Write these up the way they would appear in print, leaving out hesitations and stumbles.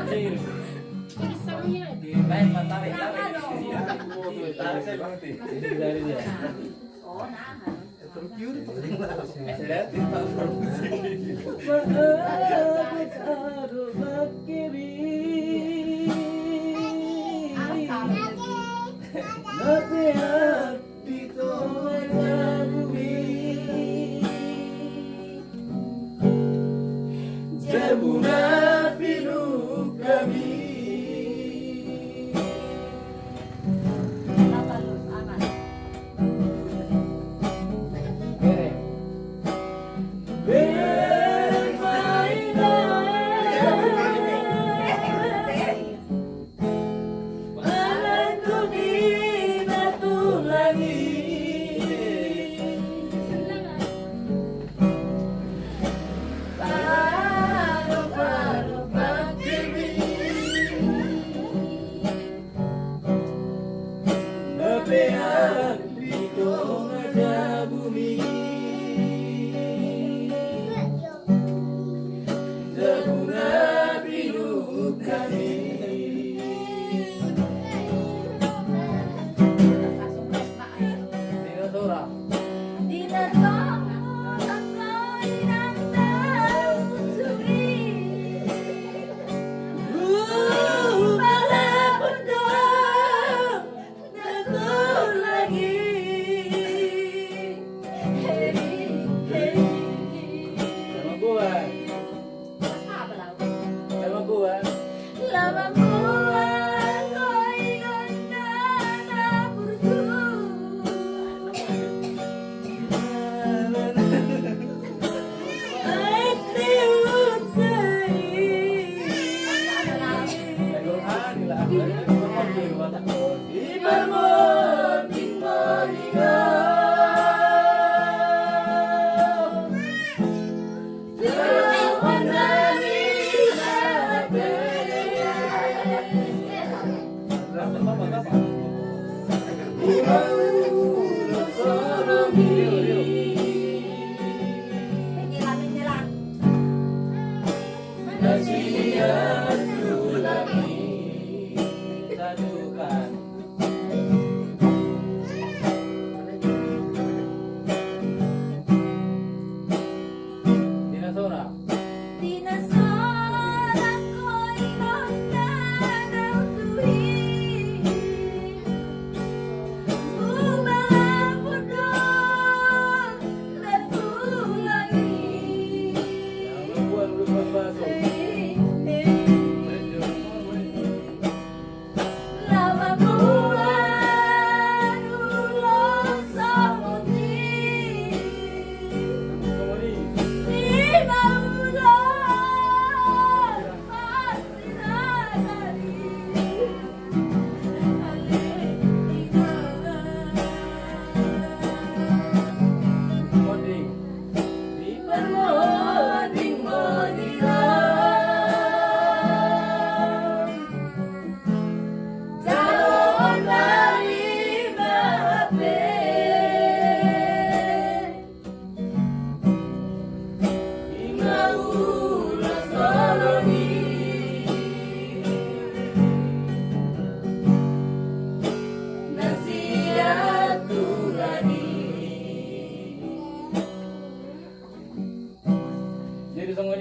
Lain tarik. Tarik saya bang. Dari dia. Oh, nahan. Jemuna pilu kami.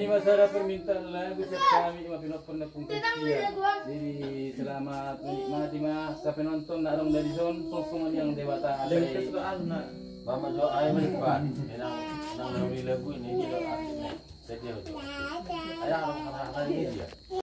Masalah permintaan lagu kami cuma pernah pungkasian. Jadi selamat menikmati mas sa penonton na arong dari song yang dewata ada. Mama jo ay malipat. Nang lagu ini dia. Saya dia. Ayah orang kata dia.